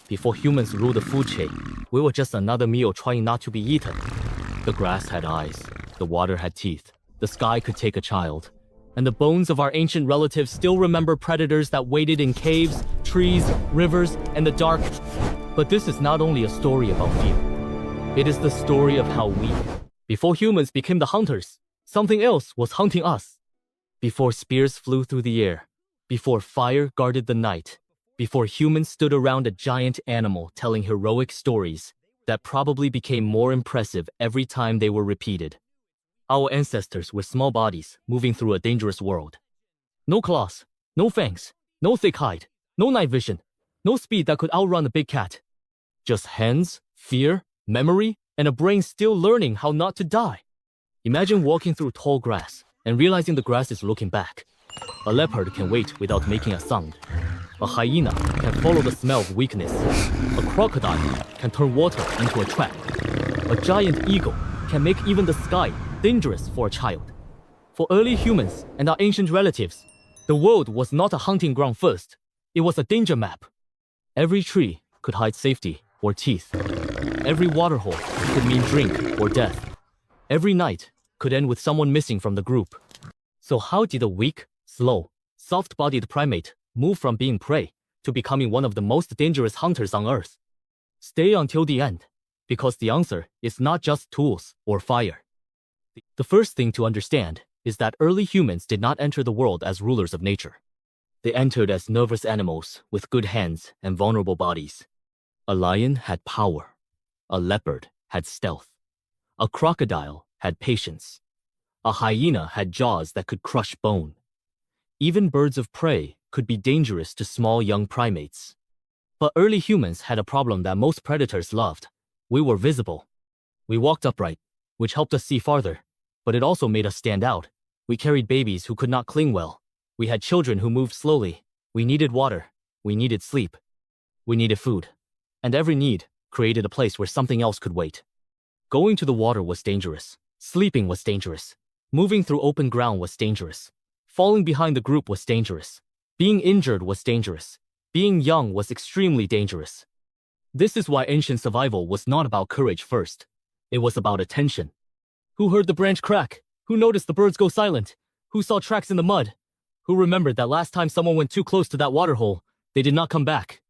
Before humans ruled the food chain, we were just another meal trying not to be eaten. The grass had eyes, the water had teeth, the sky could take a child, and the bones of our ancient relatives still remember predators that waited in caves, trees, rivers, and the dark. But this is not only a story about fear. It is the story of how we, before humans became the hunters, something else was hunting us. Before spears flew through the air, before fire guarded the night, before humans stood around a giant animal telling heroic stories that probably became more impressive every time they were repeated. Our ancestors were small bodies moving through a dangerous world. No claws, no fangs, no thick hide, no night vision, no speed that could outrun a big cat. Just hands, fear, memory, and a brain still learning how not to die. Imagine walking through tall grass and realizing the grass is looking back. A leopard can wait without making a sound. A hyena can follow the smell of weakness. A crocodile can turn water into a trap. A giant eagle can make even the sky dangerous for a child. For early humans and our ancient relatives, the world was not a hunting ground first. It was a danger map. Every tree could hide safety or teeth. Every waterhole could mean drink or death. Every night could end with someone missing from the group. So how did a weak, slow, soft-bodied primate move from being prey to becoming one of the most dangerous hunters on Earth? Stay until the end, because the answer is not just tools or fire. The first thing to understand is that early humans did not enter the world as rulers of nature. They entered as nervous animals with good hands and vulnerable bodies. A lion had power. A leopard had stealth. A crocodile had patience. A hyena had jaws that could crush bone. Even birds of prey could be dangerous to small young primates. But early humans had a problem that most predators loved. We were visible. We walked upright, which helped us see farther, but it also made us stand out. We carried babies who could not cling well. We had children who moved slowly. We needed water. We needed sleep. We needed food. And every need created a place where something else could wait. Going to the water was dangerous. Sleeping was dangerous. Moving through open ground was dangerous. Falling behind the group was dangerous. Being injured was dangerous. Being young was extremely dangerous. This is why ancient survival was not about courage first. It was about attention. Who heard the branch crack? Who noticed the birds go silent? Who saw tracks in the mud? Who remembered that last time someone went too close to that waterhole, they did not come back?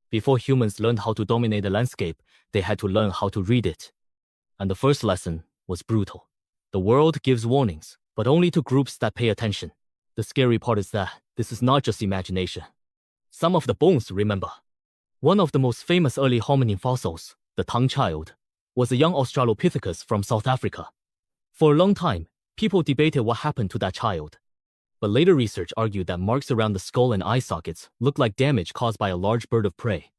Before humans learned how to dominate the landscape, they had to learn how to read it. And the first lesson was brutal. The world gives warnings, but only to groups that pay attention. The scary part is that this is not just imagination. Some of the bones remember. One of the most famous early hominin fossils, the Taung child, was a young Australopithecus from South Africa. For a long time, people debated what happened to that child. But later research argued that marks around the skull and eye sockets looked like damage caused by a large bird of prey.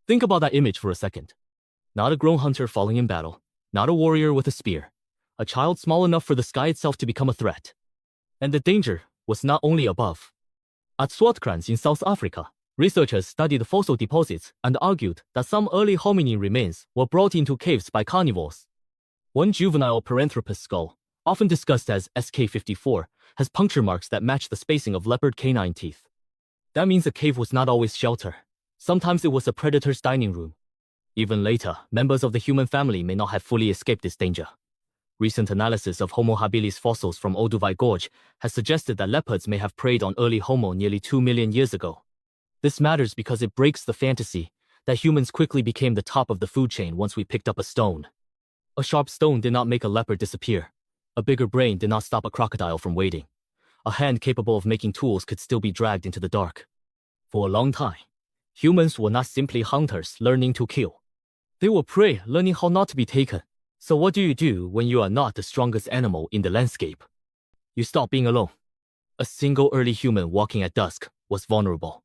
Think about that image for a second. Not a grown hunter falling in battle, not a warrior with a spear, a child small enough for the sky itself to become a threat. And the danger was not only above. At Swartkrans in South Africa, researchers studied fossil deposits and argued that some early hominin remains were brought into caves by carnivores. One juvenile Paranthropus skull, often discussed as SK54, has puncture marks that match the spacing of leopard canine teeth. That means a cave was not always shelter. Sometimes it was a predator's dining room. Even later, members of the human family may not have fully escaped this danger. Recent analysis of Homo habilis fossils from Olduvai Gorge has suggested that leopards may have preyed on early Homo nearly 2 million years ago. This matters because it breaks the fantasy that humans quickly became the top of the food chain once we picked up a stone. A sharp stone did not make a leopard disappear. A bigger brain did not stop a crocodile from waiting. A hand capable of making tools could still be dragged into the dark. For a long time, humans were not simply hunters learning to kill. They were prey learning how not to be taken. So what do you do when you are not the strongest animal in the landscape? You stop being alone. A single early human walking at dusk was vulnerable.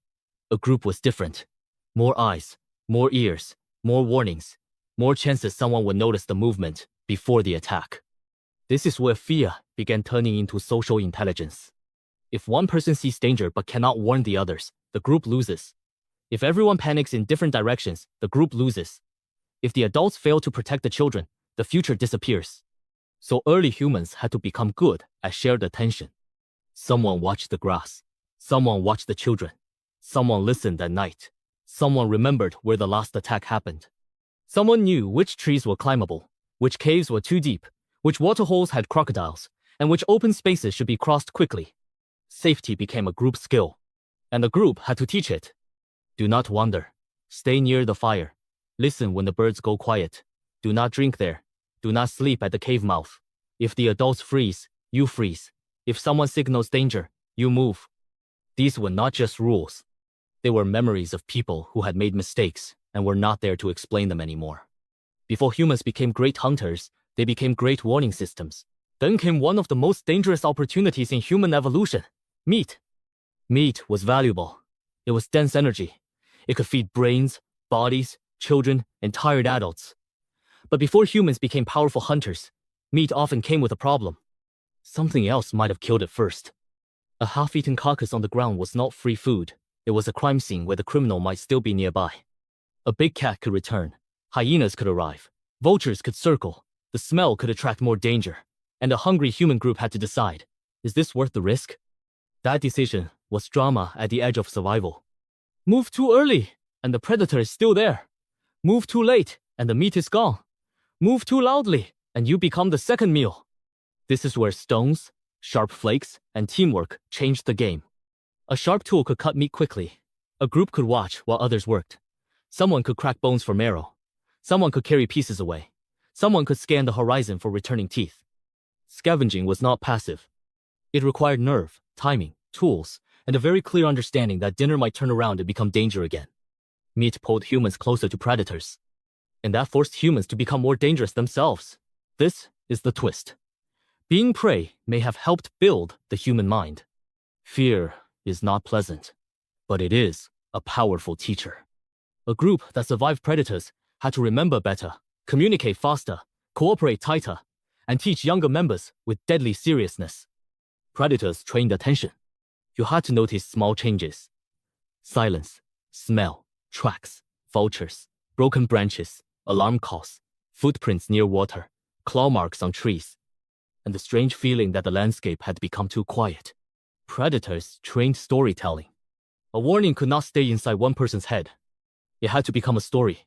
A group was different. More eyes, more ears, more warnings, more chances someone would notice the movement before the attack. This is where fear began turning into social intelligence. If one person sees danger but cannot warn the others, the group loses. If everyone panics in different directions, the group loses. If the adults fail to protect the children, the future disappears. So early humans had to become good at shared attention. Someone watched the grass. Someone watched the children. Someone listened at night. Someone remembered where the last attack happened. Someone knew which trees were climbable, which caves were too deep, which waterholes had crocodiles, and which open spaces should be crossed quickly. Safety became a group skill, and the group had to teach it. Do not wander. Stay near the fire. Listen when the birds go quiet. Do not drink there. Do not sleep at the cave mouth. If the adults freeze, you freeze. If someone signals danger, you move. These were not just rules. They were memories of people who had made mistakes and were not there to explain them anymore. Before humans became great hunters, they became great warning systems. Then came one of the most dangerous opportunities in human evolution: meat. Meat was valuable. It was dense energy. It could feed brains, bodies, children, and tired adults. But before humans became powerful hunters, meat often came with a problem. Something else might have killed it first. A half-eaten carcass on the ground was not free food. It was a crime scene where the criminal might still be nearby. A big cat could return. Hyenas could arrive. Vultures could circle. The smell could attract more danger. And a hungry human group had to decide, is this worth the risk? That decision was drama at the edge of survival. Move too early, and the predator is still there. Move too late, and the meat is gone. Move too loudly, and you become the second meal. This is where stones, sharp flakes, and teamwork changed the game. A sharp tool could cut meat quickly. A group could watch while others worked. Someone could crack bones for marrow. Someone could carry pieces away. Someone could scan the horizon for returning teeth. Scavenging was not passive. It required nerve, timing, tools, and a very clear understanding that dinner might turn around and become danger again. Meat pulled humans closer to predators, and that forced humans to become more dangerous themselves. This is the twist. Being prey may have helped build the human mind. Fear is not pleasant, but it is a powerful teacher. A group that survived predators had to remember better, communicate faster, cooperate tighter, and teach younger members with deadly seriousness. Predators trained attention. You had to notice small changes. Silence, smell, tracks, vultures, broken branches, alarm calls, footprints near water, claw marks on trees, and the strange feeling that the landscape had become too quiet. Predators trained storytelling. A warning could not stay inside one person's head. It had to become a story.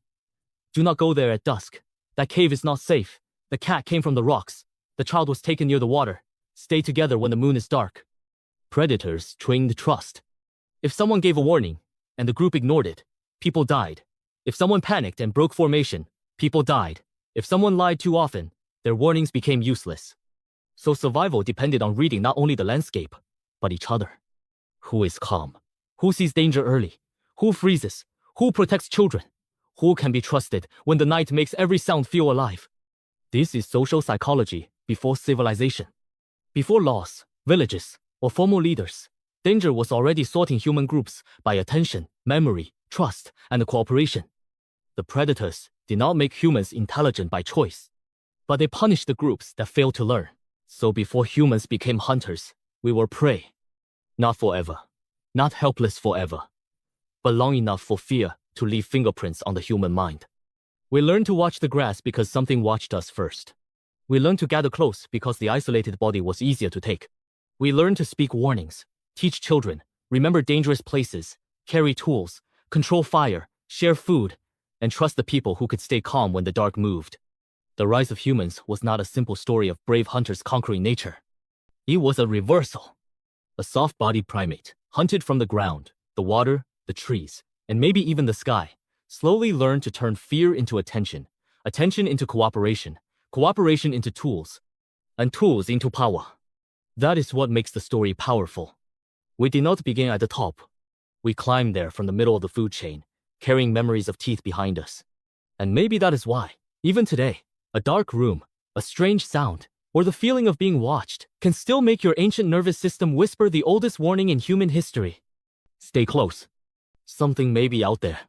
Do not go there at dusk. That cave is not safe. The cat came from the rocks. The child was taken near the water. Stay together when the moon is dark. Predators trained trust. If someone gave a warning and the group ignored it, people died. If someone panicked and broke formation, people died. If someone lied too often, their warnings became useless. So survival depended on reading not only the landscape, but each other. Who is calm? Who sees danger early? Who freezes? Who protects children? Who can be trusted when the night makes every sound feel alive? This is social psychology before civilization. Before laws, villages, or formal leaders, danger was already sorting human groups by attention, memory, trust, and cooperation. The predators did not make humans intelligent by choice, but they punished the groups that failed to learn. So before humans became hunters, we were prey. Not forever, not helpless forever, but long enough for fear to leave fingerprints on the human mind. We learned to watch the grass because something watched us first. We learned to gather close because the isolated body was easier to take. We learned to speak warnings, teach children, remember dangerous places, carry tools, control fire, share food, and trust the people who could stay calm when the dark moved. The rise of humans was not a simple story of brave hunters conquering nature. It was a reversal. A soft-bodied primate, hunted from the ground, the water, the trees, and maybe even the sky, slowly learned to turn fear into attention, attention into cooperation, cooperation into tools, and tools into power. That is what makes the story powerful. We did not begin at the top. We climbed there from the middle of the food chain, carrying memories of teeth behind us. And maybe that is why, even today, a dark room, a strange sound, or the feeling of being watched can still make your ancient nervous system whisper the oldest warning in human history. Stay close. Something may be out there.